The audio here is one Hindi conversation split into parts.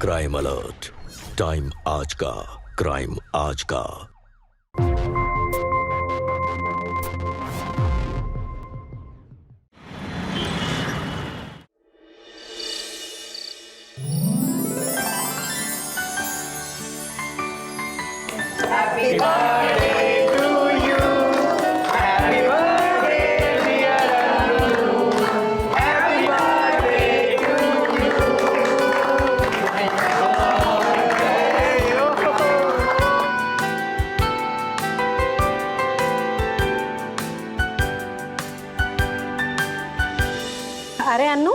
क्राइम अलर्ट, टाइम आज का, क्राइम आज का। Happy birthday to you. Happy birthday dear Annu. Happy birthday to you. अरे अन्नू,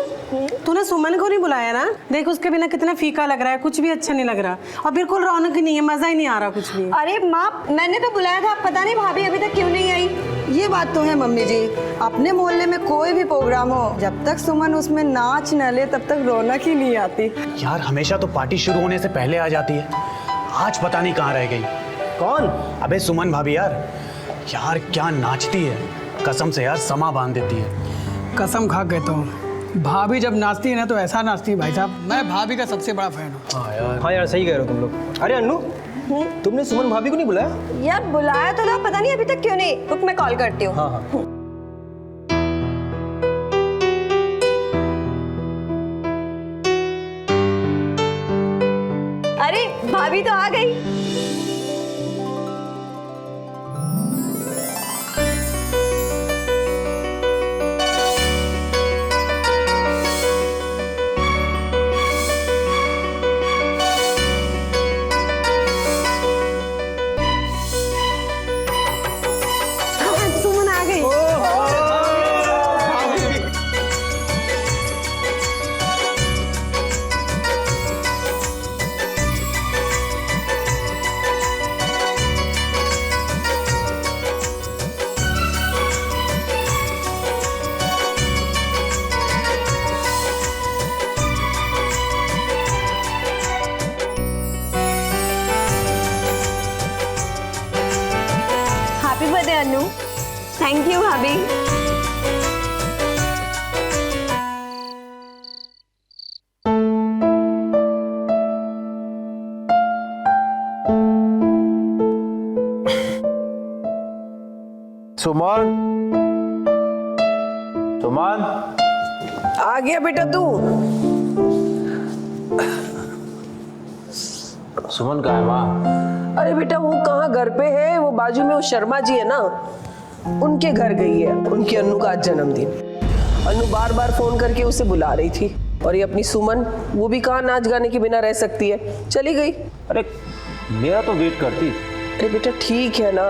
तूने सुमन को नहीं बुलाया ना? देख उसके बिना कितना फीका लग रहा है, कुछ भी अच्छा नहीं लग रहा और बिल्कुल रौनक ही नहीं है, मजा ही नहीं आ रहा कुछ भी। अरे माँ, मैंने तो बुलाया था, पता नहीं भाभी अभी तक क्यों नहीं आई। ये बात तो है मम्मी जी, अपने मोहल्ले में कोई भी प्रोग्राम हो, जब तक सुमन उसमें नाच न ले तब तक रौनक ही नहीं आती। यार हमेशा तो पार्टी शुरू होने से पहले आ जाती है, आज पता नहीं कहाँ रह गई। कौन? अबे सुमन भाभी यार क्या नाचती है, कसम से यार समा बांध देती है। कसम खा कहता हूँ, भाभी जब नाचती है ना तो ऐसा नाचती है भाई साहब, मैं भाभी का सबसे बड़ा फैन हूँ। हाँ यार सही कह रहे हो तुम लोग। अरे अन्नू, तुमने सुमन भाभी को नहीं बुलाया? यार बुलाया तो था, पता नहीं अभी तक क्यों नहीं। रुक मैं कॉल करती हूँ। हाँ हाँ। अरे भाभी तो आ गई। सुमन आ गई। Happy birthday Annu. Thank you भाभी। सुमन, सुमन, आ गया बेटा तू? सुमन कहाँ है माँ? अरे बेटा वो कहाँ, घर पे है, वो बाजू में वो शर्मा जी है ना, उनके घर गई है। उनकी अन्नू का आज जन्मदिन। अन्नू बार बार फोन करके उसे बुला रही थी, और ये अपनी सुमन, वो भी कहाँ नाच गाने के बिना रह सकती है, चली गई। अरे मेरा तो वेट करती। अरे बेटा ठीक है ना,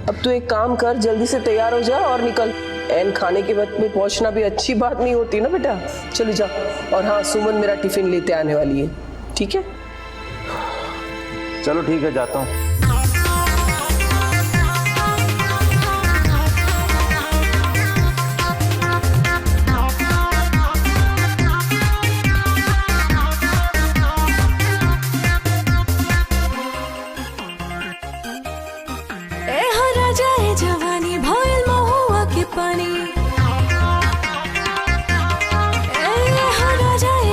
अब तू एक काम कर, जल्दी से तैयार हो जा और निकल। एन खाने के वक्त में पहुंचना भी अच्छी बात नहीं होती ना बेटा, चली जा। और हाँ, सुमन मेरा टिफिन लेते आने वाली है, ठीक है? चलो ठीक है, जाता हूँ। जवानी भइल महुआ के पानी,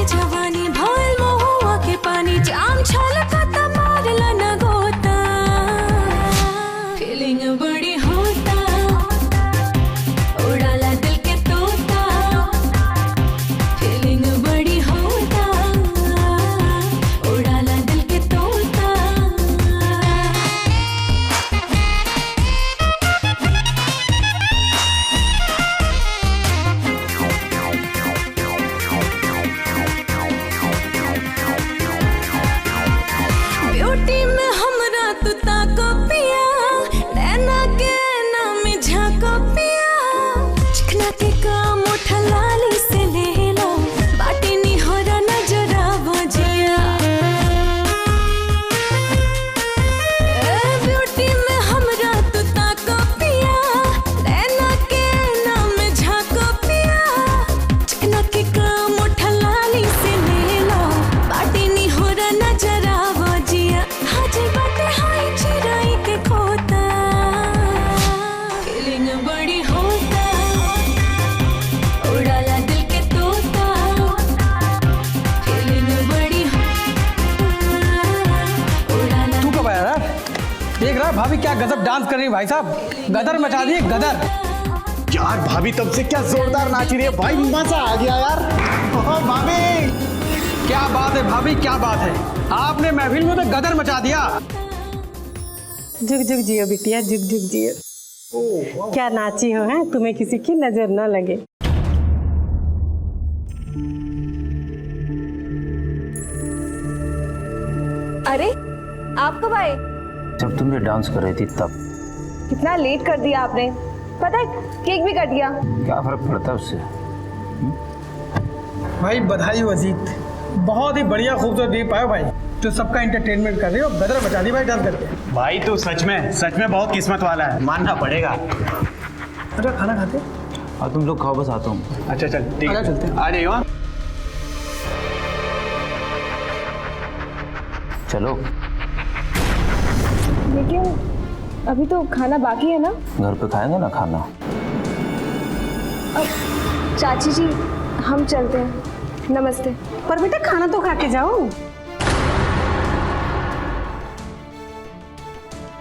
जवानी भइल महुआ के पानी, जाम छलकता मारला न गोता। भाभी क्या गजब डांस कर रही है भाई साहब, गदर मचा दिए गदर। यार भाभी तब से क्या जोरदार नाच रही है भाई, मजा आ गया यार। ओह भाभी क्या बात है भाभी, क्या बात है, आपने महफिल में तो गदर मचा दिया। झुक झुक जियो बिटिया, झुक झुक जियो। क्या नाची हो, हैं? तुम्हें किसी की नजर ना लगे। अरे आप कब आए? जब तुमने डांस कर रही थी तब। कितना लेट कर दिया आपने, पता है केक भी कट गया। क्या फर्क पड़ता है उससे? भाई बधाई हो अजीत, बहुत ही बढ़िया खूबसूरत दीप पाए भाई, तो सबका एंटरटेनमेंट कर रही हो, गदर मचा दी भाई डांस करके। भाई तू सच में बहुत किस्मत वाला है, मानना पड़ेगा। अच्छा खाना खाते? और तुम लोग खाओ, बस आता हूँ। अच्छा चल ठीक है, चलते हैं। आ जाइए। हाँ चलो। लेकिन अभी तो खाना बाकी है ना। घर पे खाएंगे ना खाना। चाची जी हम चलते हैं, नमस्ते। पर बेटा खाना तो खा के जाओ।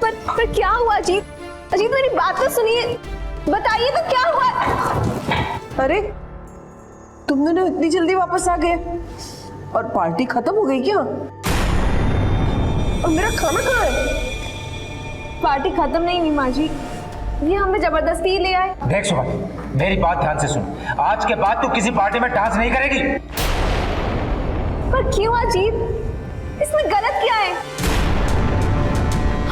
पर क्या हुआ अजीत? अजीत मेरी बात तो सुनिए, बताइए तो क्या हुआ? अरे तुम दोनों इतनी जल्दी वापस आ गए और पार्टी खत्म हो गई क्या? और मेरा खाना कहाँ है? पार्टी खत्म नहीं हुई माँ जी, ये हमें जबरदस्ती ही ले आए। देख सुमन, मेरी बात ध्यान से सुन, आज के बाद तू किसी पार्टी में डांस नहीं करेगी। पर क्यों अजीत, इसमें गलत क्या है?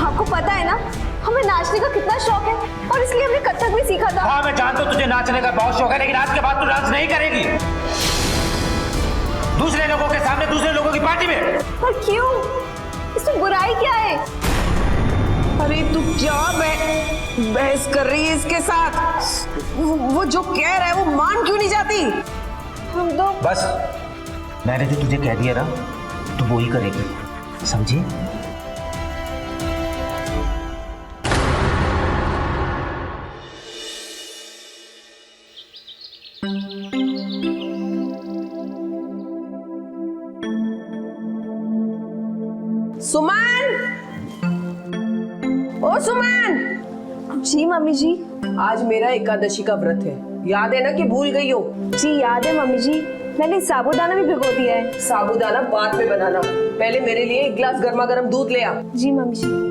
आपको पता है ना हमें नाचने का कितना शौक है, और इसलिए हमने कथक भी सीखा था। हाँ मैं जानता हूँ तुझे नाचने का बहुत शौक है, लेकिन आज के बाद तू डांस नहीं करेगी दूसरे लोगों के सामने, दूसरे लोगों की पार्टी में। पर क्यों, इसमें बुराई क्या है? अरे तू क्या बहस कर रही है इसके साथ? वो जो कह रहा है वो मान क्यों नहीं जाती? हम तो बस मैंने जो तुझे कह दिया ना, तू वो ही करेगी, समझी? सुमन, ओ सुमन। जी मम्मी जी। आज मेरा एकादशी का व्रत है, याद है ना कि भूल गई हो? जी याद है मम्मी जी, मैंने साबूदाना भी भिगो दिया है। साबूदाना बाद में बनाना, पहले मेरे लिए एक गिलास गर्मा गर्म दूध ले आ। जी मम्मी जी।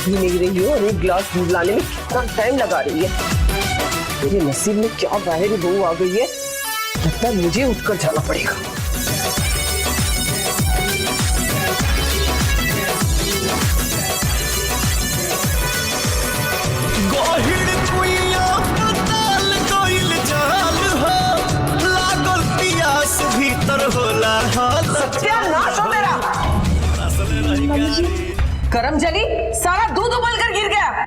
भी नहीं रही हो और एक गिलास दूध लाने में कितना टाइम लगा रही है। मेरे नसीब में क्या बाहरी बहू आ गई है, लगता है मुझे उठकर जाना पड़ेगा। सत्यानाश हो मेरा। करमजली, सारा दूध उबल कर गिर गया।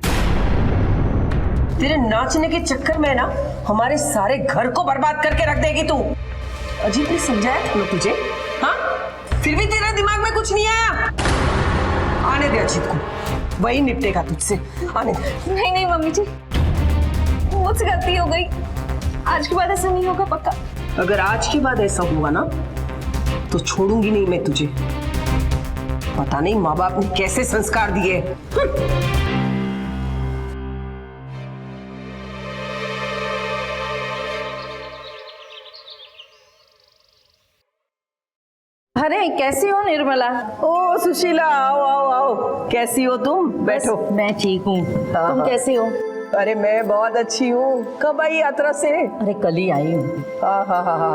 तेरे नाचने के चक्कर में ना हमारे सारे घर को बर्बाद करके रख देगी तू। अजीत ने समझाया था ना तुझे, हाँ? फिर भी तेरे दिमाग में कुछ नहीं आया। आने दे अजीत को, वही निपटेगा तुझसे। आने दे। नहीं नहीं मम्मी जी, मुझसे गलती हो गई, आज के बाद ऐसा नहीं होगा पक्का। अगर आज के बाद ऐसा हुआ ना तो छोड़ूंगी नहीं मैं तुझे। पता नहीं माँ बाप ने कैसे संस्कार दिए। अरे कैसी हो निर्मला? ओ सुशीला, आओ आओ आओ, कैसी हो तुम? बैठो। मैं ठीक हूँ, तुम कैसी हो? अरे मैं बहुत अच्छी हूँ। कब आई यात्रा से? अरे कल ही आई हूँ। हाँ।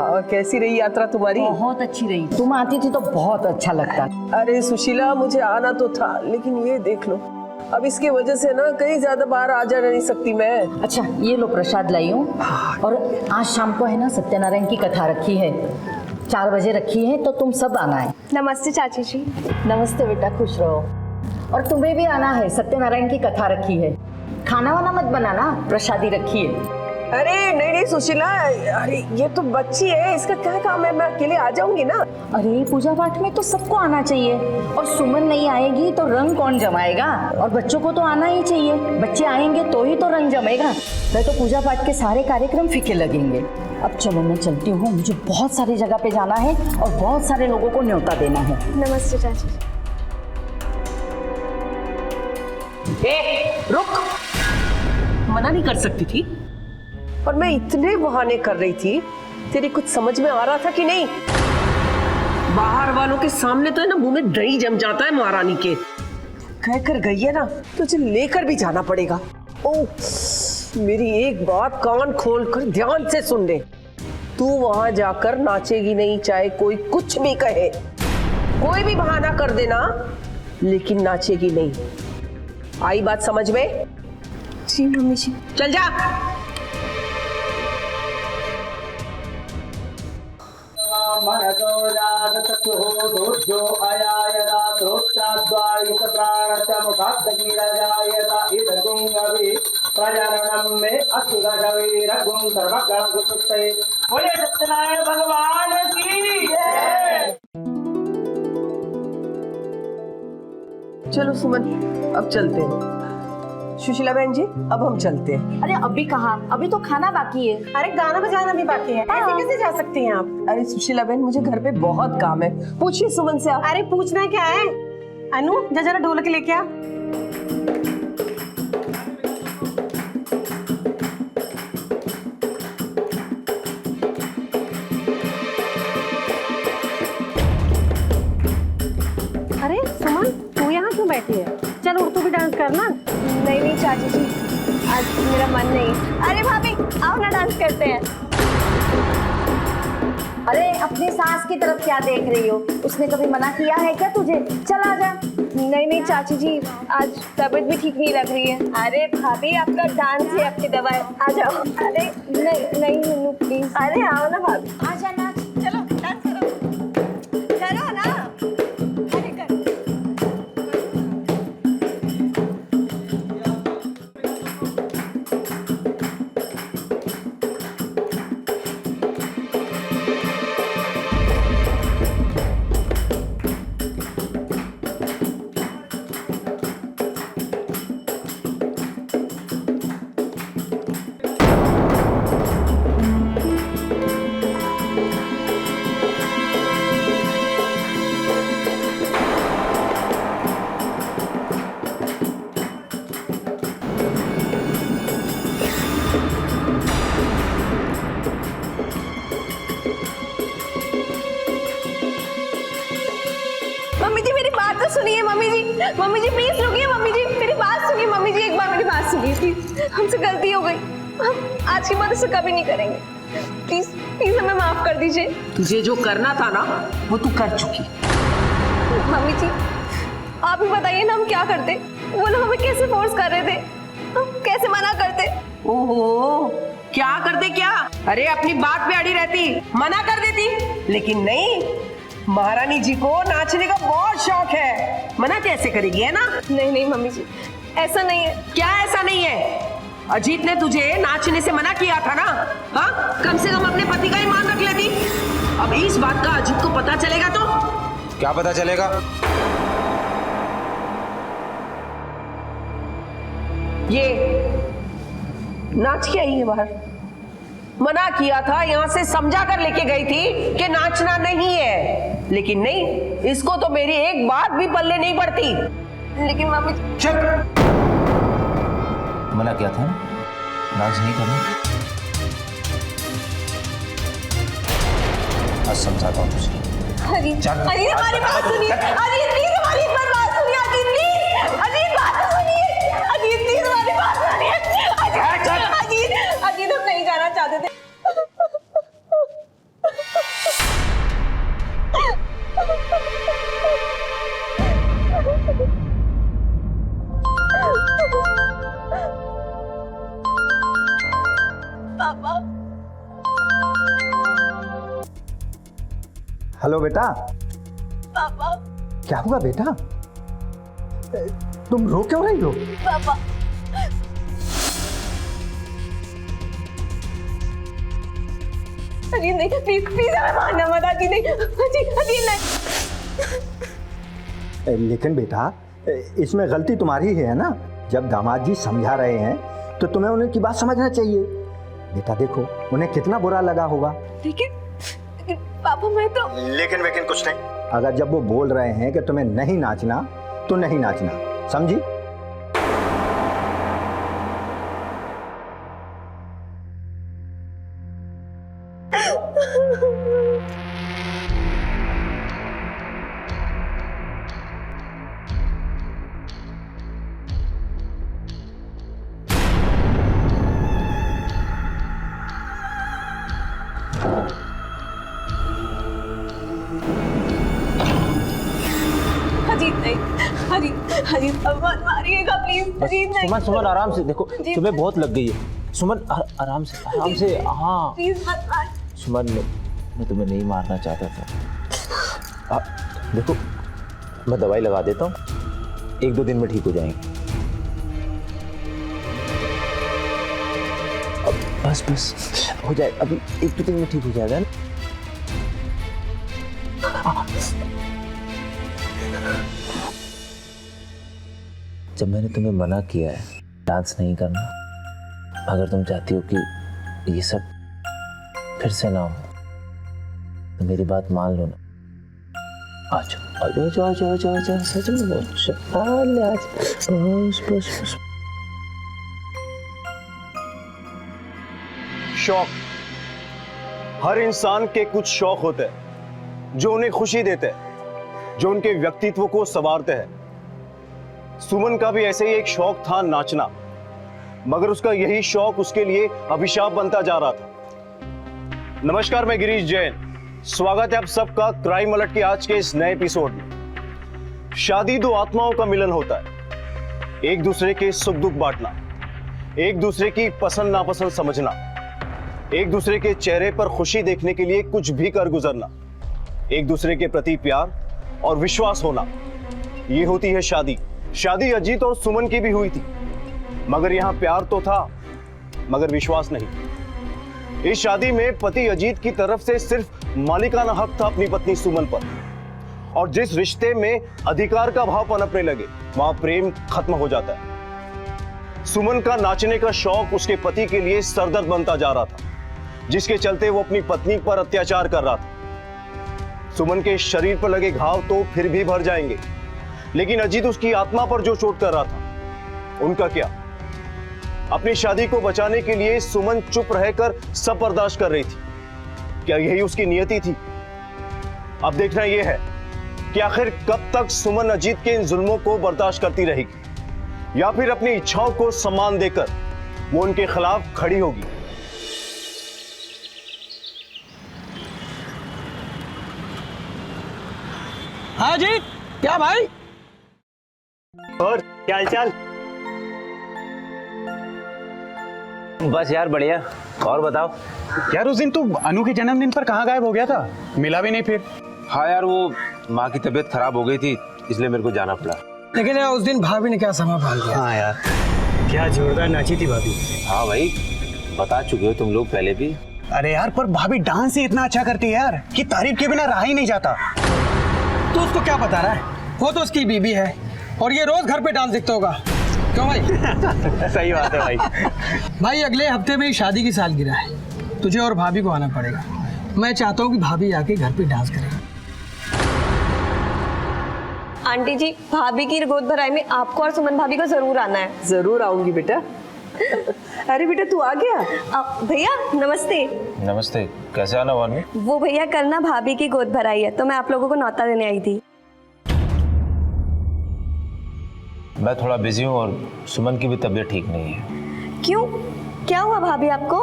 और कैसी रही यात्रा तुम्हारी? बहुत अच्छी रही, तुम आती थी तो बहुत अच्छा लगता। अरे सुशीला, मुझे आना तो था, लेकिन ये देख लो, अब इसकी वजह से ना कहीं ज्यादा बाहर आ जा नहीं सकती मैं। अच्छा ये लो प्रसाद लाई हूँ, और आज शाम को है ना सत्यनारायण की कथा रखी है, 4 बजे रखी है, तो तुम सब आना है। नमस्ते चाची जी। नमस्ते बेटा, खुश रहो। और तुम्हें भी आना है, सत्यनारायण की कथा रखी है। खाना वाना मत बनाना, प्रसादी रखी है। अरे नहीं सुशीला, अरे ये तो बच्ची है, इसका क्या काम है, मैं अकेले आ जाऊंगी ना। अरे पूजा पाठ में तो सबको आना चाहिए, और सुमन नहीं आएगी तो रंग कौन जमाएगा? और बच्चों को तो आना ही चाहिए, बच्चे आएंगे तो ही तो रंग जमेगा। नहीं तो पूजा पाठ के सारे कार्यक्रम फीके लगेंगे। अब चलो मैं चलती हूँ, मुझे बहुत सारी जगह पे जाना है और बहुत सारे लोगों को न्योता देना है। नमस्ते चाची। रुक, मना नहीं कर सकती थी? और मैं इतने बहाने कर रही थी, तेरी कुछ समझ में आ रहा था कि नहीं? बाहर वालों के सामने तो है ना मुंह में दही जम जाता है महारानी के। कहकर गई है ना, तुझे लेकर भी जाना पड़ेगा। ओह, मेरी एक बात कान खोलकर ध्यान से सुन ले। तू वहां जाकर नाचेगी नहीं, चाहे कोई कुछ भी कहे, कोई भी बहाना कर देना, लेकिन नाचेगी नहीं। आई बात समझ में? जी मम्मी जी। चल जा। भगवान की जय। चलो सुमन, अब चलते हैं। सुशीला बहन जी, अब हम चलते हैं। अरे अभी कहाँ, अभी तो खाना बाकी है। अरे गाना बजाना भी बाकी है, ऐसे कैसे जा सकती हैं आप? अरे सुशीला बहन, मुझे घर पे बहुत काम है, पूछिए सुमन से आप। अरे पूछना क्या है? अनु जा जरा ढोलक लेके आ। अरे सुमन, तू यहाँ क्यों बैठी है? चल उठ, तू भी डांस करना। नहीं चाची जी, आज मेरा मन नहीं। अरे भाभी आओ ना, डांस करते हैं। अरे अपनी सास की तरफ क्या देख रही हो? उसने कभी मना किया है क्या तुझे? चल आ जा। नहीं चाची जी, आज तबीयत भी ठीक नहीं लग रही है। अरे भाभी, आपका डांस है आपकी दवा है, आ जाओ। अरे नहीं प्लीज। अरे आओ ना भाभी, आ जाना। चलो डांस करो, करो ना। अरे करो। सुनिए मम्मी जी प्लीज रुकिए। मम्मी जी मेरी बात सुनिए। मम्मी जी एक बार मेरी बात सुनिए प्लीज। हमसे गलती हो गई, हम आज के बाद इसे कभी नहीं करेंगे। प्लीज प्लीज हमें माफ कर दीजिए। तुझे जो करना था ना वो तू कर चुकी। मम्मी जी आप ही बताइए ना, हम क्या करते? वो लोग हमें कैसे फोर्स कर रहे थे, हम कैसे मना करते? ओहो, क्या करते क्या? अरे अपनी बात पे अड़ी रहती, मना कर देती, लेकिन नहीं, महारानी जी को नाचने का बहुत शौक है, मना कैसे करेगी, है ना? नहीं मम्मी जी ऐसा नहीं है। क्या ऐसा नहीं है? अजीत ने तुझे नाचने से मना किया था ना? हाँ, कम से कम अपने पति का ईमान रख लेती। अब इस बात का अजीत को पता चलेगा तो? क्या पता चलेगा? ये नाच के आई है बाहर, मना किया था, यहाँ से समझा कर लेके गई थी कि नाचना नहीं है, लेकिन नहीं, इसको तो मेरी एक बात भी पल्ले नहीं पड़ती। लेकिन मम्मी चुप, मना किया था नाच नहीं करना। आज समझाता हूँ तुझे। अजीत अजीत हमारी बात सुनिए, अजीत प्लीज हमारी एक बार बात सुनिए, अजीत प्लीज, अजीत बात तो सुनिए, अजीत प्लीज हमारी बात सुनिए, अजीत अजीत हम नहीं जाना चाहते थे। पापा हेलो बेटा। पापा क्या हुआ बेटा? तुम रो क्यों रही हो? पापा अजीत नहीं, प्लीज प्लीज हमें मारना मत, अजीत नहीं, अजीत अजीत नहीं। लेकिन बेटा इसमें गलती तुम्हारी ही है ना। जब दामाद जी समझा रहे हैं तो तुम्हें उन्हें की बात समझना चाहिए। बेटा देखो उन्हें कितना बुरा लगा होगा। लेकिन पापा मैं तो लेकिन कुछ नहीं। अगर जब वो बोल रहे हैं कि तुम्हें नहीं नाचना तो नहीं नाचना, समझी? अजीत नहीं, अजीत अजीत अब मत मारिएगा प्लीज, अजीत नहीं। सुमन सुमन आराम से, देखो तुम्हें बहुत लग गई है। सुमन आराम से हाँ प्लीज मत मार। सुमन मैं तुम्हें नहीं मारना चाहता था। देखो मैं दवाई लगा देता हूँ, 1-2 दिन में ठीक हो जाएंगे। अब बस हो जाए, अभी 1-2 दिन में ठीक हो जाएगा ना। जब मैंने तुम्हें मना किया है डांस नहीं करना, अगर तुम चाहती हो कि ये सब फिर से ना हो तो मेरी बात मान लो ना। आ जाओ सच में बस। शौक, हर इंसान के कुछ शौक होते हैं जो उन्हें खुशी देते हैं, जो उनके व्यक्तित्व को संवारते हैं। सुमन का भी ऐसे ही एक शौक था नाचना, मगर उसका यही शौक उसके लिए अभिशाप बनता जा रहा था। नमस्कार, मैं गिरीश जैन, स्वागत है आप सबका क्राइम अलर्ट के आज के इस नए एपिसोड में। शादी दो आत्माओं का मिलन होता है, एक दूसरे के सुख दुख बांटना, एक दूसरे की पसंद नापसंद समझना, एक दूसरे के चेहरे पर खुशी देखने के लिए कुछ भी कर गुजरना, एक दूसरे के प्रति प्यार और विश्वास होना, ये होती है शादी। शादी अजीत और सुमन की भी हुई थी, मगर यहां प्यार तो था मगर विश्वास नहीं। इस शादी में पति अजीत की तरफ से सिर्फ मालिकाना हक था अपनी पत्नी सुमन पर, और जिस रिश्ते में अधिकार का भाव पनपने लगे वहां प्रेम खत्म हो जाता है। सुमन का नाचने का शौक उसके पति के लिए सरदर्द बनता जा रहा था, जिसके चलते वो अपनी पत्नी पर अत्याचार कर रहा था। सुमन के शरीर पर लगे घाव तो फिर भी भर जाएंगे, लेकिन अजीत उसकी आत्मा पर जो चोट कर रहा था उनका क्या? अपनी शादी को बचाने के लिए सुमन चुप रहकर सब बर्दाश्त कर रही थी। क्या यही उसकी नियति थी? अब देखना यह है कि आखिर कब तक सुमन अजीत के इन जुल्मों को बर्दाश्त करती रहेगी, या फिर अपनी इच्छाओं को सम्मान देकर वो उनके खिलाफ खड़ी होगी। हाँ जी, क्या भाई? और क्या हालचाल? बस यार बढ़िया। और बताओ यार, उस दिन तू अनु के जन्मदिन पर कहाँ गायब हो गया था? मिला भी नहीं फिर। हाँ यार, वो माँ की तबीयत खराब हो गई थी, इसलिए मेरे को जाना पड़ा। लेकिन यार उस दिन भाभी ने क्या समा पाल दिया। हाँ यार, क्या जोरदार नाची थी भाभी। हाँ भाई, बता चुके हो तुम लोग पहले भी। अरे यार, पर भाभी डांस ही इतना अच्छा करती है यार कि तारीफ के बिना रहा ही नहीं जाता। तो उसको क्या बता रहा है? वो तो उसकी बीबी है और ये रोज घर पे डांस दिखता होगा। क्यों भाई? सही बात है भाई। भाई अगले हफ्ते में ही शादी की सालगिरह है, तुझे और भाभी को आना पड़ेगा। मैं चाहता हूँ कि भाभी आके घर पे डांस करे। आंटी जी, भाभी की गोद भराई में आपको और सुमन भाभी को जरूर आना है। जरूर आऊंगी बेटा। अरे बेटा तू आ गया। भैया नमस्ते। नमस्ते, कैसे आना हुआ अन्नू? वो भैया कल ना भाभी की गोद भराई है तो मैं आप लोगों को न्योता देने आई थी। मैं थोड़ा बिजी हूँ और सुमन की भी तबीयत ठीक नहीं है। क्यों, क्या हुआ भाभी आपको?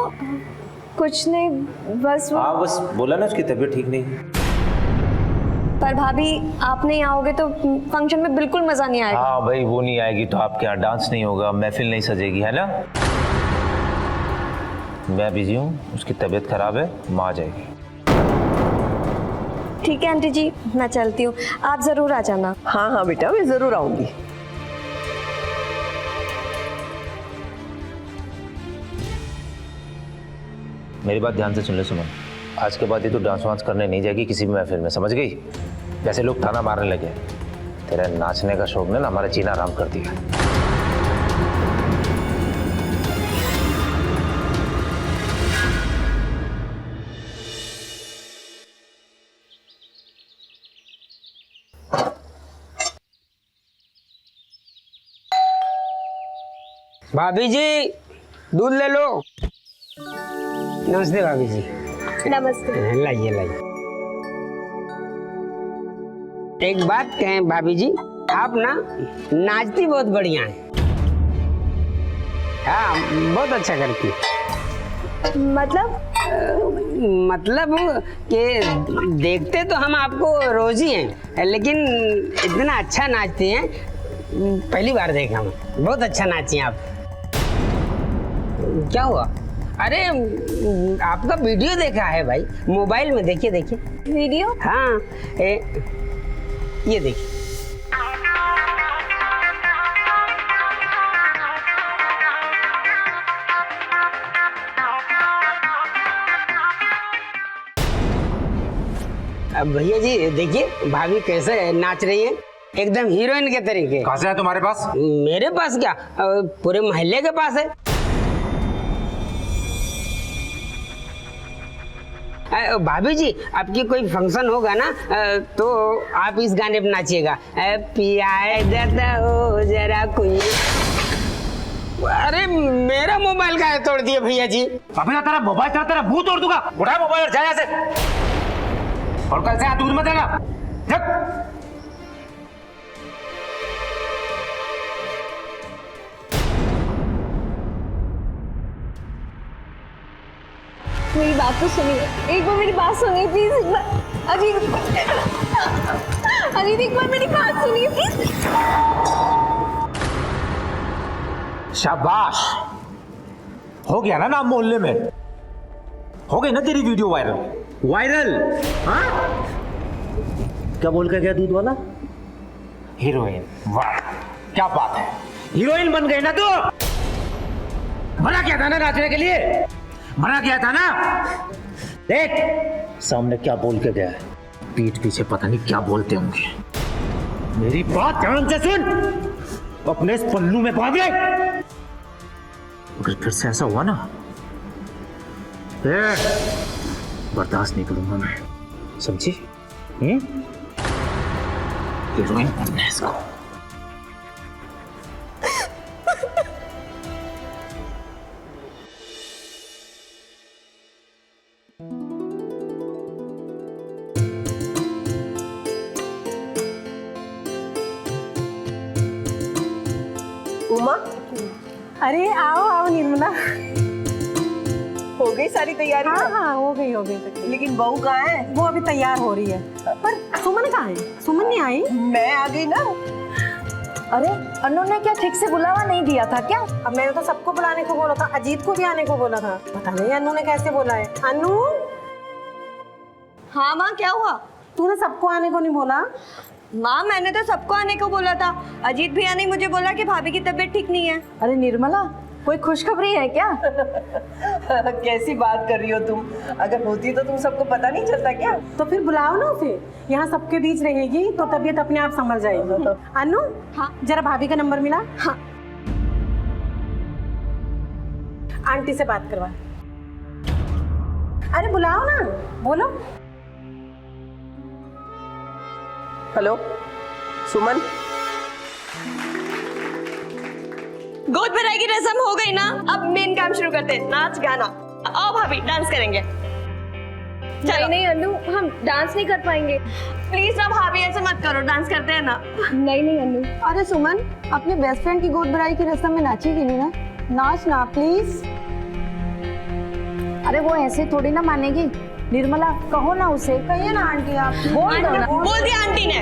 कुछ नहीं, बस वो। हाँ बस बोला ना उसकी तबीयत ठीक नहीं है। पर भाभी आप नहीं आओगे तो फंक्शन में बिल्कुल मजा नहीं आएगा। हाँ भाई, वो नहीं आएगी तो आपके यहाँ डांस नहीं होगा, महफिल नहीं सजेगी, है ना? मैं बिजी हूँ, उसकी तबीयत खराब है, माँ आ जाएगी। ठीक है आंटी जी, मैं चलती हूँ, आप जरूर आ जाना। हाँ हाँ बेटा, मैं जरूर आऊंगी। मेरी बात ध्यान से सुन ले सुमन, आज के बाद ये तो डांस वांस करने नहीं जाएगी किसी भी महफिल में, समझ गई? जैसे लोग ताना मारने लगे, तेरा नाचने का शौक ने ना हमारा जीना आराम कर दिया। भाभी जी दूध ले लो। नमस्ते भाभी जी। नमस्ते। लाइए लाइए। एक बात कहें भाभी जी, आप ना नाचती बहुत बढ़िया है। हाँ बहुत अच्छा करती। मतलब कि देखते तो हम आपको रोज ही हैं, लेकिन इतना अच्छा नाचती हैं पहली बार देखा मैं। बहुत अच्छा नाची हैं आप। क्या हुआ? अरे आपका वीडियो देखा है भाई, मोबाइल में। देखिए देखिए वीडियो। हाँ ये देखिए। अब भैया जी देखिए भाभी कैसे नाच रही है, एकदम हीरोइन के तरीके। कहाँ से है तुम्हारे पास? मेरे पास क्या, पूरे मोहल्ले के पास है। भाभी जी आपकी कोई फंक्शन होगा ना तो आप इस गाने पे नाचिएगा। पिया देता हो जरा कोई। अरे मेरा मोबाइल का तोड़ दिए भैया जी। अभी ना तेरा मोबाइल चला, तेरा मुंह तोड़ दूंगा। उठा मोबाइल और जा यहाँ से, और कल से हाथ दूर मत देना। मेरी बात तो सुनिए, एक बार मेरी बात सुनिए प्लीज। एक बार अजीत, अजीत एक बार मेरी बात सुनिए प्लीज। शाबाश, हो गया ना नाम मोहल्ले में, हो गई ना तेरी वीडियो वायरल। हाँ क्या बोल के गया दूध वाला? हीरोइन। वाह क्या बात है, हीरोइन बन गई ना तू। मना किया था ना नाचने के लिए, मना किया था ना। देख सामने क्या बोल के गया है, पीठ पीछे पता नहीं क्या बोलते होंगे। मेरी बात ध्यान से सुन, अपने इस पल्लू में बांध ले। अगर फिर से ऐसा हुआ ना, बर्दाश्त नहीं करूंगा मैं, समझी? हीरोइन बनना है इसको। उमा, अरे आओ आओ निर्मला। हो गई सारी तैयारी? हाँ हाँ हो गई तैयारी। लेकिन बहू कहाँ है? वो अभी तैयार हो रही है। पर सुमन कहाँ है? सुमन नहीं आई? मैं आ गई ना। अरे अनु ने क्या ठीक से बुलावा नहीं दिया था क्या? अब मैंने तो सबको बुलाने को बोला था, अजीत को भी आने को बोला था। पता नहीं अनु ने कैसे बोला है। अनु। हाँ माँ क्या हुआ? तूने सबको आने को नहीं बोला? माँ मैंने तो सबको आने को बोला था, अजीत भैया ने मुझे बोला कि भाभी की तबीयत ठीक नहीं है। अरे निर्मला कोई खुशखबरी है क्या? कैसी बात कर रही हो तुम? अगर होती तो तुम सबको पता नहीं चलता क्या? तो फिर बुलाओ ना उसे, यहाँ सबके बीच रहेगी तो तबीयत अपने आप संभल जाएगी। अनु। हाँ जरा भाभी का नंबर मिला? हाँ आंटी से बात करवा। अरे बुलाओ ना, बोलो। हेलो सुमन, गोद भराई की रस्म हो गई ना, अब मेन काम शुरू करते हैं, नाच गाना। आओ भाभी, डांस करेंगे। नहीं नहीं अनु, हम डांस नहीं कर पाएंगे। प्लीज ना भाभी, ऐसे मत करो, डांस करते हैं ना। नहीं नहीं अनु। अरे सुमन, अपने बेस्ट फ्रेंड की गोद भराई की रस्म में नाचेगी नहीं ना? नाच ना प्लीज। अरे वो ऐसे थोड़ी ना मानेगी। निर्मला कहो ना उसे। कहिए ना आंटी आप। बोल दो ना। बोल दिया आंटी ने।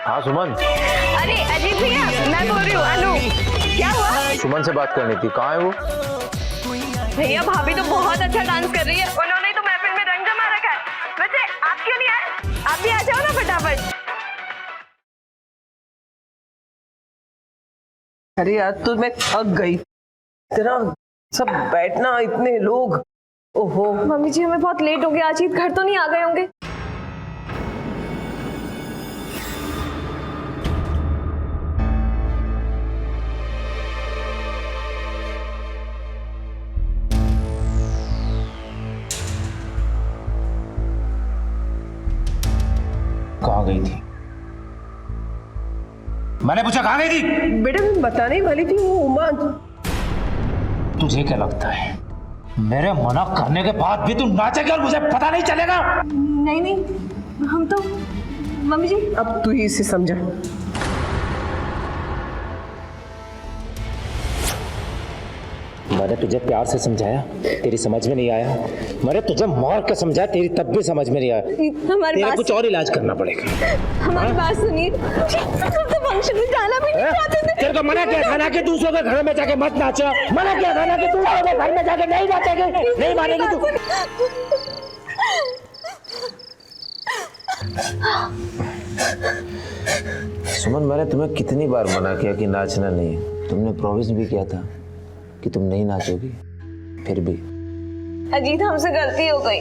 हाँ सुमन। अरे अजीत भैया, मैं बोल रही हूँ अनु। क्या हुआ? सुमन से बात करनी थी, कहाँ है वो? भैया भाभी तो बहुत अच्छा डांस कर रही है, उन्होंने तो महफिल में रंग जमा रखा है। वैसे आप क्यों नहीं आए? आप भी आ जाओ ना फटाफट। अरे यार तो मैं थक गई, तेरा सब बैठना, इतने लोग। ओहो मम्मी जी, हमें बहुत लेट हो गया। अजीत घर तो नहीं आ गए होंगे? कहाँ गई थी? मैंने पूछा कहाँ गई थी? बेटा मैं बताने वाली थी, वो उमा। तुझे क्या लगता है मेरे मना करने के बाद भी तू नाचेगी और मुझे पता नहीं चलेगा? नहीं नहीं, हम तो मम्मी जी। अब तू ही इसे समझा। मैंने तुझे प्यार से समझाया, तेरी समझ में नहीं आया। मैंने तुझे मार के समझाया, तेरी तब भी समझ में नहीं आया। हमारी बात, कुछ और इलाज करना पड़ेगा। हमारी बात सुनिए। हम तो फंक्शन में जाना भी नहीं चाहते थे। तेरे को मना किया था ना कि दूसरों के घर में जाके मत नाचो। मना किया था ना कि दूसरों के घर में जाके नहीं नाचेंगे। नहीं मानेगी तू। सुमन, मैंने तुम्हें कितनी बार मना किया कि नाचना नहीं है। तुमने प्रॉमिस भी किया था कि तुम नहीं नाचोगी, फिर भी। अजीत हमसे गलती हो गई,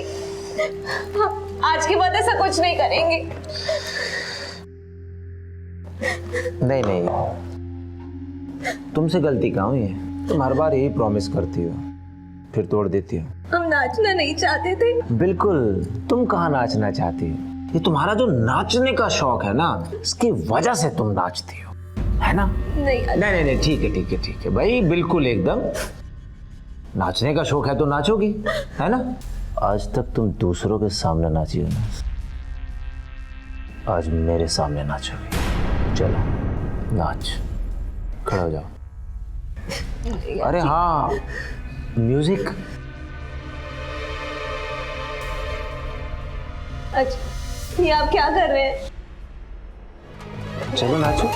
आज के बाद ऐसा कुछ नहीं करेंगे। नहीं नहीं, तुमसे गलती कहाँ हुई है? तुम हर बार यही प्रॉमिस करती हो, फिर तोड़ देती हो। हम नाचना नहीं चाहते थे। बिल्कुल, तुम कहाँ नाचना चाहती हो? ये तुम्हारा जो नाचने का शौक है ना, इसकी वजह से तुम नाचती हो, है ना? नहीं नहीं, ठीक है भाई, बिल्कुल एकदम। नाचने का शौक है तो नाचोगी, है ना? आज तक तुम दूसरों के सामने नाची हो ना, आज मेरे सामने नाचोगी। चलो नाच, खड़ा हो जाओ। अरे हाँ, म्यूजिक। अच्छा, ये आप क्या कर रहे हैं? चलो नाचो।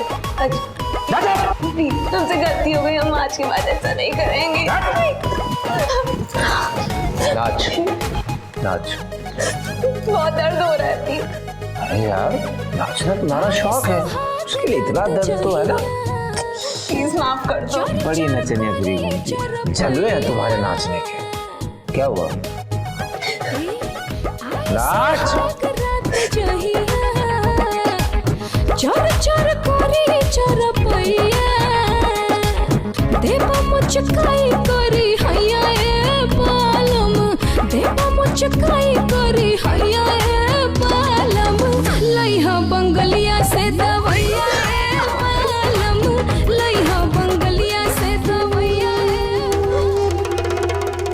प्लीज, हमसे गलती हो गई, हम आज के बाद ऐसा नहीं करेंगे। नाच नाच। बहुत दर्द हो रहा है प्लीज। अरे यार, नाचना तुम्हारा शौक है, उसके लिए इतना दर्द तो है ना। प्लीज माफ कर दो। बड़ी नचनिया फिरी घूमती, जलवे हैं तुम्हारे नाचने के। क्या हुआ? नाच। चोर चोर कोरी चोरपैया देवा मुचकाई कोरी हैया ए बालम, देवा मुचकाई कोरी हैया ए बालम, लइहा बंगलिया से दवैया ए बालम, लइहा बंगलिया से दवैया।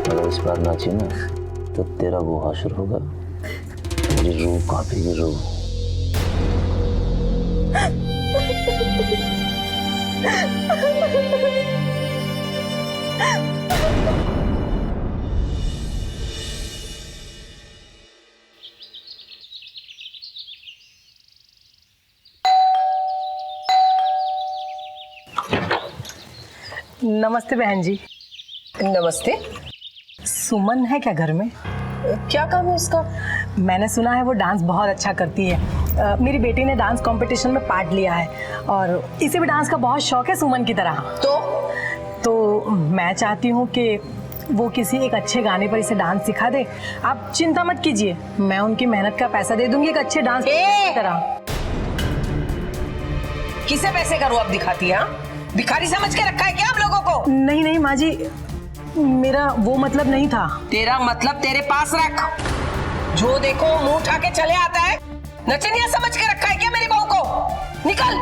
अगर इस बार नाची ना तो तेरा वो हाशर होगा, मेरी रूह कांपेगी, रूह। नमस्ते बहन जी। नमस्ते। सुमन है क्या घर में? क्या काम है उसका? मैंने सुना है वो डांस बहुत अच्छा करती है। मेरी बेटी ने डांस कंपटीशन में पार्ट लिया है और इसे भी डांस का बहुत शौक है सुमन की तरह। तो मैं चाहती हूँ कि वो किसी एक अच्छे गाने पर इसे डांस सिखा दे। आप चिंता मत कीजिए, मैं उनकी मेहनत का पैसा दे दूंगी एक अच्छे डांस की तरह। किसे पैसे का रुआब दिखाती है? भिखारी समझ के रखा है क्या हम लोगों को? नहीं नहीं माँ जी, मेरा वो मतलब नहीं था। तेरा मतलब तेरे पास रख। जो देखो मुंह उठा के चले आता है। नचनिया समझ के रखा है क्या मेरी बहू को? निकल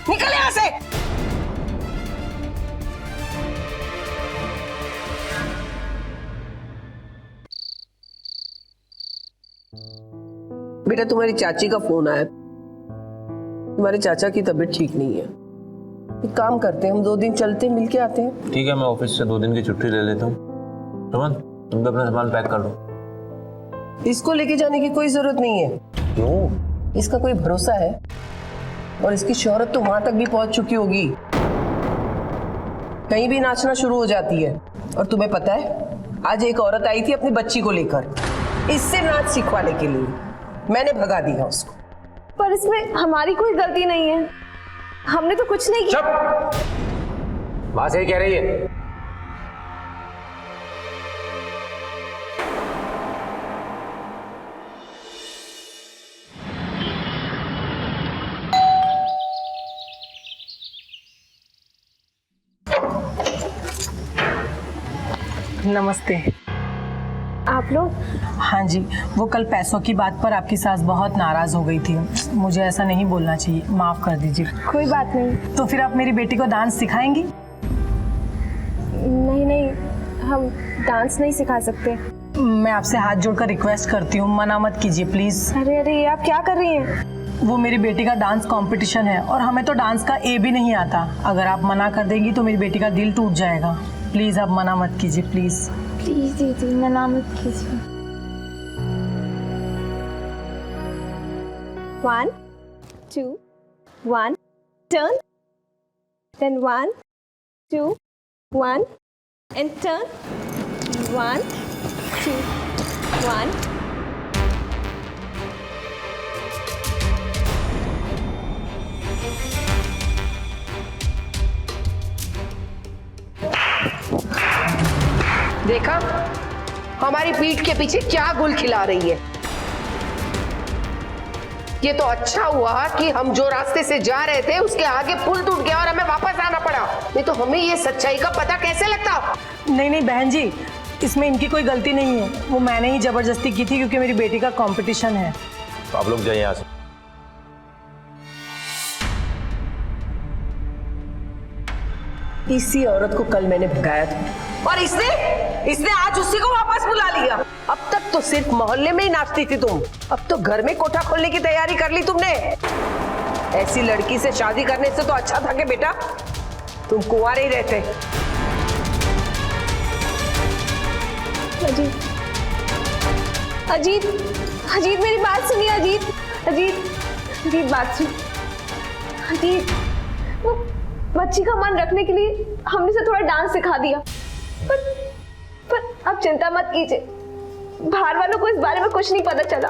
निकल यहाँ से। बेटा तुम्हारी चाची का फोन आया। तुम्हारे चाचा की तबीयत ठीक नहीं है। एक काम करते हैं, हम 2 दिन चलते हैं, मिल के आते हैं। ठीक है, मैं ऑफिस से 2 दिन की छुट्टी ले लेता हूँ। सुमन, तुम भी अपना सामान पैक कर लो। इसको लेके जाने की कोई जरूरत नहीं है। क्यों? इसका कोई भरोसा है? और इसकी शोहरत तो वहां तक भी पहुंच चुकी होगी, कहीं भी नाचना शुरू हो जाती है। और तुम्हें पता है, आज एक औरत आई थी अपनी बच्ची को लेकर इससे नाच सिखवाने के लिए। मैंने भगा दिया उसको। पर इसमें हमारी कोई गलती नहीं है, हमने तो कुछ नहीं किया। चुप! बात सही कह रही है। नमस्ते। आप लोग? हाँ जी, वो कल पैसों की बात पर आपकी सास बहुत नाराज हो गई थी। मुझे ऐसा नहीं बोलना चाहिए, माफ कर दीजिए। कोई बात नहीं। तो फिर आप मेरी बेटी को डांस सिखाएंगी? नहीं नहीं, हम डांस नहीं सिखा सकते। मैं आपसे हाथ जोड़कर रिक्वेस्ट करती हूँ, मना मत कीजिए प्लीज। अरे अरे, आप क्या कर रही हैं? वो मेरी बेटी का डांस कंपटीशन है और हमें तो डांस का ए भी नहीं आता। अगर आप मना कर देंगी तो मेरी बेटी का दिल टूट जाएगा। प्लीज आप मना मत कीजिए, प्लीज प्लीज दीदी, मना मत कीजिए। 1 2 1 turn, then 1 2 1 and turn, 1 2 1. देखा हमारी पीठ के पीछे क्या गुल खिला रही है। ये तो अच्छा हुआ कि हम जो रास्ते से जा रहे थे उसके आगे पुल टूट गया और हमें वापस आना पड़ा, नहीं तो हमें ये सच्चाई का पता कैसे लगता। नहीं नहीं बहन जी, इसमें इनकी कोई गलती नहीं है। वो मैंने ही जबरदस्ती की थी क्योंकि मेरी बेटी का कंपटीशन है। तो आप लोग जाइए यहाँ से। इसी औरत को कल मैंने भगाया था और इसने आज उसी को वापस बुला लिया। अब तक तो सिर्फ मोहल्ले में ही नाचती थी तुम, अब तो घर में कोठा खोलने की तैयारी कर ली तुमने। ऐसी लड़की से शादी करने से तो अच्छा था कि बेटा तुम कुंवारे ही रहते। अजीत, अजीत, अजीत मेरी बात सुनिए। अजीत, अजीत, अजीत बात सुन। अजीत, वो बच्ची का मन रखने के लिए हमने से थोड़ा डांस सिखा दिया, पर आप चिंता मत कीजिए, बाहर वालों को इस बारे में कुछ नहीं पता चला।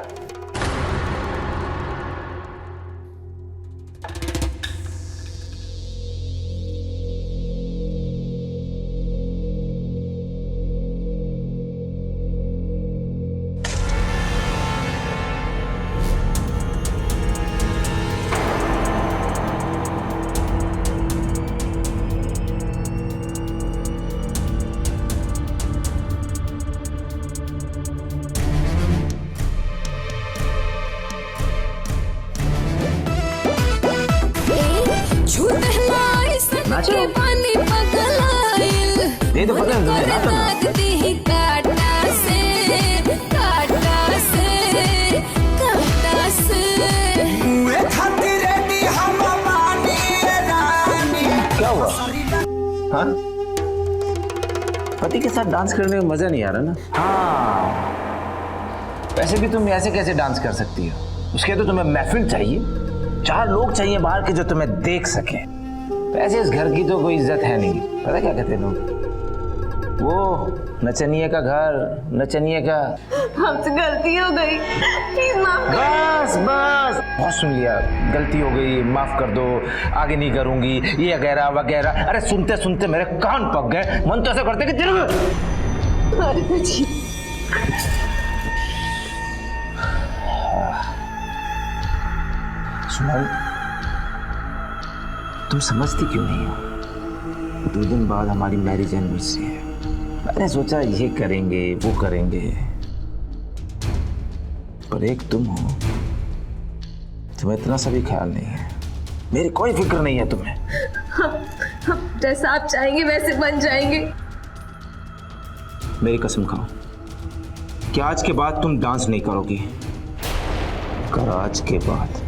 ये तो पता है क्या हुआ? हाँ? पति के साथ डांस करने में मजा नहीं आ रहा ना? हाँ, वैसे भी तुम ऐसे कैसे डांस कर सकती हो? उसके तो तुम्हें महफिल चाहिए, 4 लोग चाहिए बाहर के जो तुम्हें देख सके। वैसे इस घर की तो कोई इज्जत है नहीं। पता क्या कहते हैं लोग, वो नचनिए का घर, नचनिए का। हमसे गलती हो गई, प्लीज माफ कर। बस बस बहुत सुन लिया, गलती हो गई, माफ कर दो, आगे नहीं करूंगी, ये वगैरह वगैरह। अरे सुनते सुनते मेरे कान पक गए, मन तो ऐसा करते कि दिल सुमन, तुम समझती क्यों नहीं हो? 2 दिन बाद हमारी मैरिज एनिवर्सरी है। मैंने सोचा ये करेंगे वो करेंगे, पर एक तुम हो, तुम्हें इतना सा भी ख्याल नहीं है। मेरी कोई फिक्र नहीं है तुम्हें। हम जैसा आप चाहेंगे वैसे बन जाएंगे। मेरी कसम खाओ कि आज के बाद तुम डांस नहीं करोगी। अगर आज के बाद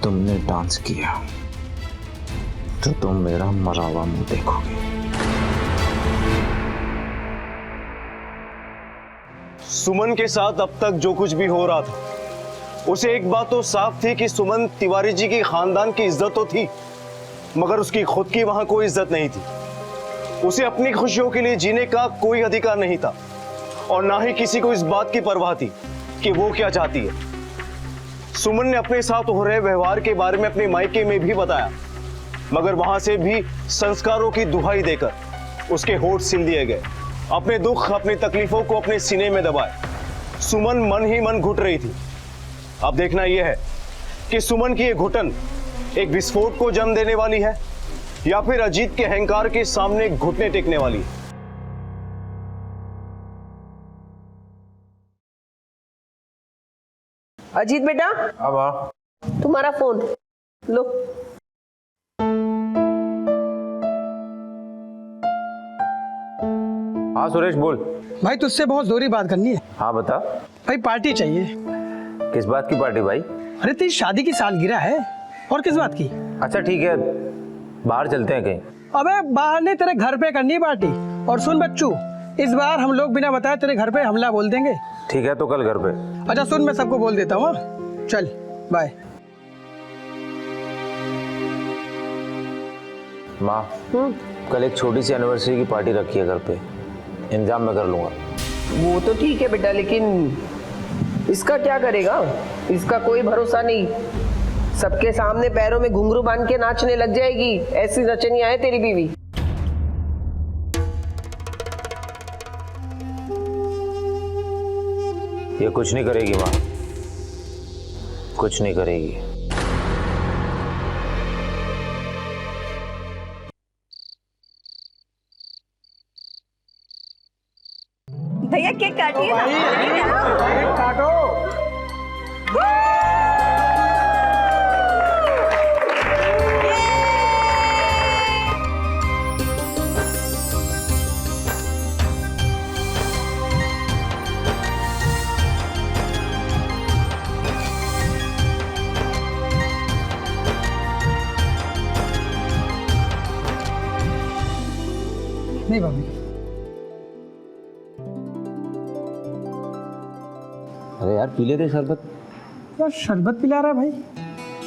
तुमने डांस किया तो तुम मेरा मरा हुआ मुंह देखोगे। सुमन के साथ अब तक जो कुछ भी हो रहा था, उसे एक बात तो साफ थी कि सुमन तिवारी जी की खानदान की इज्जत तो थी, मगर उसकी खुद की वहां कोई इज्जत नहीं थी। उसे अपनी खुशियों के लिए जीने का कोई अधिकार नहीं था, और ना ही किसी को इस बात की परवाह थी कि वो क्या चाहती है। सुमन ने अपने साथ हो रहे व्यवहार के बारे में अपने मायके में भी बताया, मगर वहां से भी संस्कारों की दुहाई देकर उसके होठ सिल दिए गए। अपने दुख, अपनी तकलीफों को अपने सीने में दबाए सुमन मन ही मन घुट रही थी। अब देखना यह है कि सुमन की यह घुटन एक विस्फोट को जन्म देने वाली है या फिर अजीत के अहंकार के सामने घुटने टेकने वाली है। अजीत बेटा, अब तुम्हारा फोन लो। हाँ सुरेश बोल। भाई तुझसे बहुत जरूरी बात करनी है। हाँ बता। भाई पार्टी चाहिए। किस बात की पार्टी भाई? अरे तेरी शादी की सालगिरह है। और किस बात की? अच्छा ठीक है, बाहर चलते हैं कहीं। अबे बाहर नहीं, तेरे घर पे करनी है पार्टी। और सुन बच्चू, इस बार हम लोग बिना बताए तेरे घर पे हमला बोल देंगे। ठीक है तो कल घर पे। अच्छा सुन, मैं सबको बोल देता हूँ। चल बाय। माँ, कल एक छोटी सी एनिवर्सरी की पार्टी रखी है घर पे, इंतजाम मैं कर लूंगा। वो तो ठीक है बेटा, लेकिन इसका क्या करेगा? इसका कोई भरोसा नहीं। सबके सामने पैरों में घुंघरू बांध के नाचने लग जाएगी। ऐसी नचनिया है तेरी बीवी। ये कुछ नहीं करेगी माँ, कुछ नहीं करेगी। भैया केक काटिए ना। काटो। नहीं भाभी। अरे यार पी लेते शरबत। यार शरबत पिला रहा है भाई?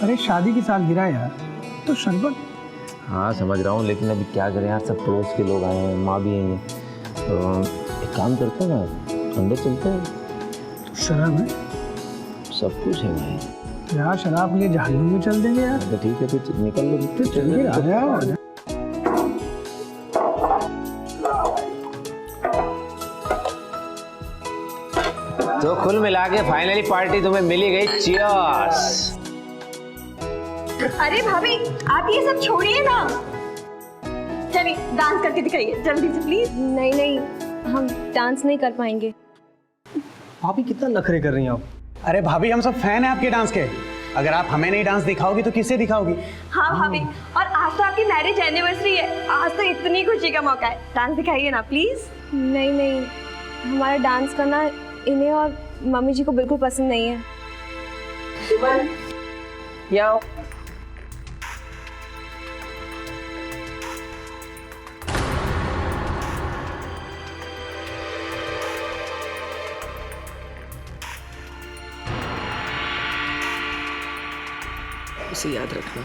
अरे शादी की सालगिरह है यार, तो शरबत। हाँ समझ रहा हूँ, लेकिन अभी क्या करें यार, सब पड़ोस के लोग आए हैं, माँ भी आई है। तो एक काम करते हैं ना, अंदर चलते हैं। तो शराब है? सब कुछ है भाई यार। शराब के लिए जहन्नुम में चल देंगे यार। तो ठीक है फिर निकल लो। तो चलिए आ जाओ। तो कुल मिला के फाइनली पार्टी तुम्हें मिली गई। चियर्स। अरे भाभी, आप ये सब छोड़िए ना। चलिए डांस करके दिखाइए जल्दी से प्लीज। नहीं नहीं, हम डांस नहीं कर पाएंगे। भाभी कितना नखरे कर रही हैं आप? अरे भाभी हम सब फैन हैं आपके डांस के। अगर आप हमें नहीं डांस दिखाओगी तो किसे दिखाओगी? हाँ भाभी, और आज तो आपकी मैरिज एनिवर्सरी है। आज तो इतनी खुशी का मौका है, डांस दिखाइए ना प्लीज। नहीं नहीं, हमारा डांस करना इन्हें और मम्मी जी को बिल्कुल पसंद नहीं है। सुमन, यहाँ आओ। इसे याद रखना,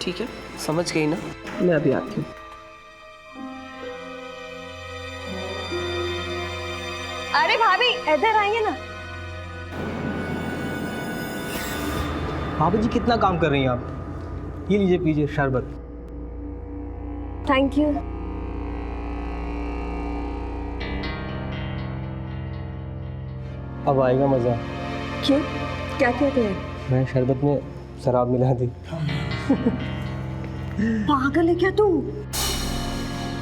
ठीक है, समझ गई ना, मैं अभी आती हूँ। अरे भाभी इधर आइए ना। भाभी जी कितना काम कर रही हैं आप? ये लीजिए पीजिए शरबत। Thank you. अब आएगा मजा। क्यों, क्या कहते हैं? मैं शरबत में शराब मिला दी। पागल है क्या तू?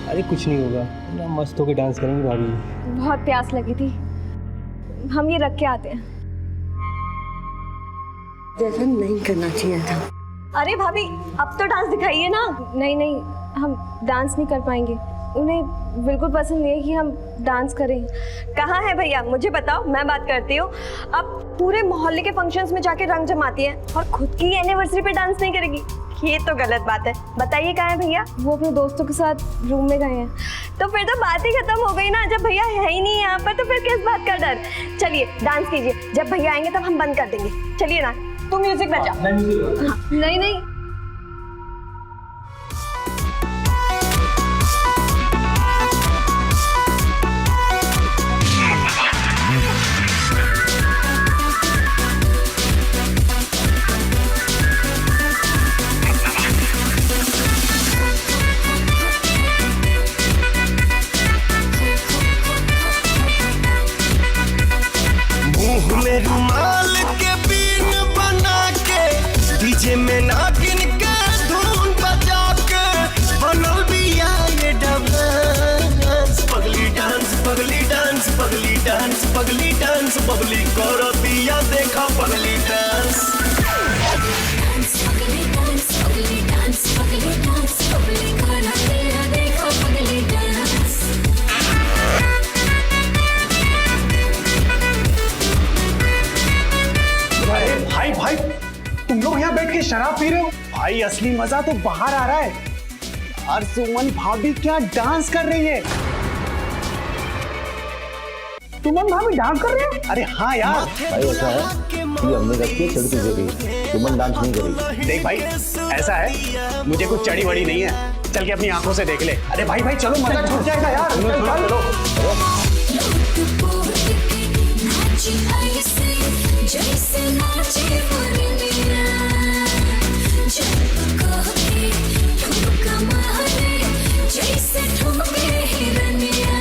अरे कुछ नहीं होगा ना, मस्त होकर डांस करेंगे भाभी जी। बहुत प्यास लगी थी, हम ये रख के आते हैं। जैसा नहीं करना चाहिए था। अरे भाभी अब तो डांस दिखाइए ना। नहीं नहीं, हम डांस नहीं कर पाएंगे, उन्हें बिल्कुल पसंद नहीं है कि हम डांस करें। कहाँ है भैया, मुझे बताओ, मैं बात करती हूँ। अब पूरे मोहल्ले के फंक्शंस में जाके रंग जमाती है और खुद की एनिवर्सरी पे डांस नहीं करेगी, ये तो गलत बात है। बताइए कहाँ है भैया? वो अपने दोस्तों के साथ रूम में गए हैं। तो फिर तो बात ही खत्म हो गई ना, जब भैया है ही नहीं यहाँ पर तो फिर किस बात का डर। चलिए डांस कीजिए, जब भैया आएंगे तब हम बंद कर देंगे। चलिए ना, तू म्यूजिक बजा। हाँ, नहीं नहीं, में रुमाल के बीन बना के डीजे में नागिन के धुन बजा के बनल बिया ये डांस। पगली डांस पगली डांस पगली डांस पगली डांस बबली करो दिया देखा पगली डांस। पगली डांस पगली डांस पगली डांस बबली करो दिया देखा पगली डांस। भाई भाई तुम लोग यहाँ बैठ के शराब पी रहे हो? भाई असली मजा तो बाहर आ रहा है। और सुमन भाभी क्या डांस कर रही है। सुमन भाभी डांस कर रहे हैं? अरे हाँ यार। भाई ऐसा है, ये हमने रखी है, चढ़ तुझे गई, सुमन डांस नहीं करेगी। देख भाई ऐसा है, मुझे कुछ चढ़ी वड़ी नहीं है, चल के अपनी आंखों से देख ले। अरे भाई भाई चलो, मजा छूट जाएगा यार। चलो जैसे नाचे मुरलिया, जब कोई ठुमका मारे, जैसे ठुमके हिरनिया।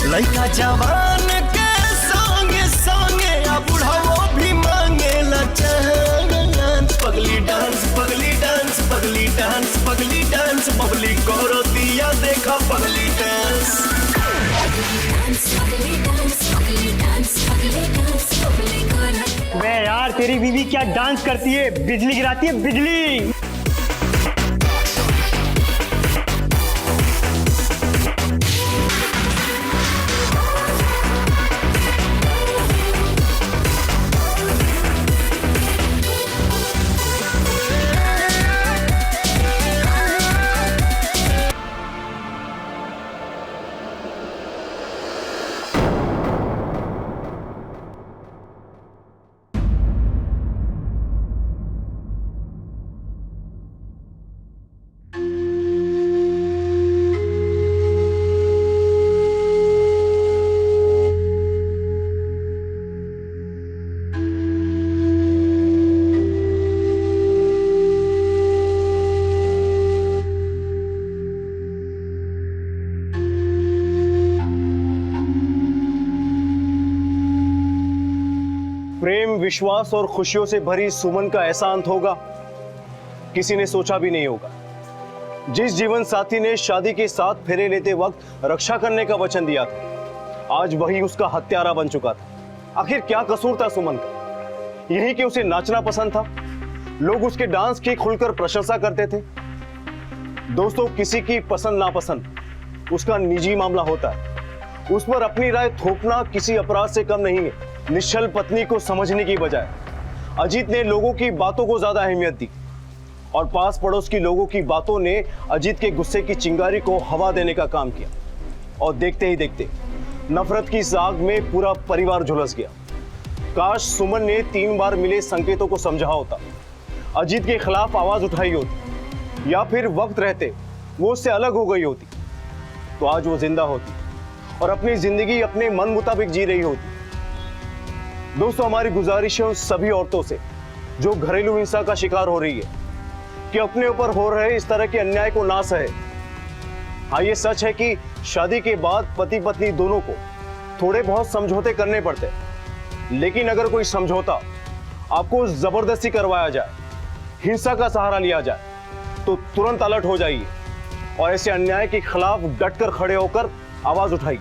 लड़का जवान के संगे संगे अब बुढ़ाओ भी मांगे लचान। पगली डांस पगली डांस पगली डांस पगली डांस बबली करो दिया देखा पगली डांस। मैं यार तेरी बीवी क्या डांस करती है, बिजली गिराती है बिजली। प्रेम, विश्वास और खुशियों से भरी सुमन का ऐसा अंत होगा, किसी ने सोचा भी नहीं होगा। जिस जीवन साथी ने शादी के साथ फेरे लेते वक्त रक्षा करने का वचन दिया था, आज वही उसका हत्यारा बन चुका था। आखिर क्या कसूर था सुमन का? यही कि उसे नाचना पसंद था, लोग उसके डांस की खुलकर प्रशंसा करते थे। दोस्तों, किसी की पसंद नापसंद उसका निजी मामला होता है, उस पर अपनी राय थोपना किसी अपराध से कम नहीं है। निश्चल पत्नी को समझने की बजाय अजीत ने लोगों की बातों को ज्यादा अहमियत दी और पास पड़ोस की लोगों की बातों ने अजीत के गुस्से की चिंगारी को हवा देने का काम किया और देखते ही देखते नफरत की आग में पूरा परिवार झुलस गया। काश सुमन ने 3 बार मिले संकेतों को समझा होता, अजीत के खिलाफ आवाज उठाई होती या फिर वक्त रहते वो उससे अलग हो गई होती तो आज वो जिंदा होती और अपनी जिंदगी अपने मन मुताबिक जी रही होती। दोस्तों, हमारी गुजारिश है उन सभी औरतों से जो घरेलू हिंसा का शिकार हो रही है कि अपने ऊपर हो रहे इस तरह के अन्याय को ना सहे। हाँ, ये सच है कि शादी के बाद पति पत्नी दोनों को थोड़े बहुत समझौते करने पड़ते हैं, लेकिन अगर कोई समझौता आपको जबरदस्ती करवाया जाए, हिंसा का सहारा लिया जाए, तो तुरंत अलर्ट हो जाइए और ऐसे अन्याय के खिलाफ डटकर खड़े होकर आवाज उठाइए।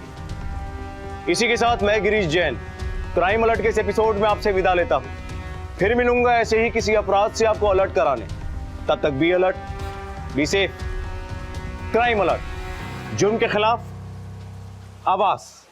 इसी के साथ मैं गिरीश जैन क्राइम अलर्ट के इस एपिसोड में आपसे विदा लेता हूं। फिर मिलूंगा ऐसे ही किसी अपराध से आपको अलर्ट कराने। तब तक be alert, be safe. Crime alert, जुर्म के खिलाफ आवाज।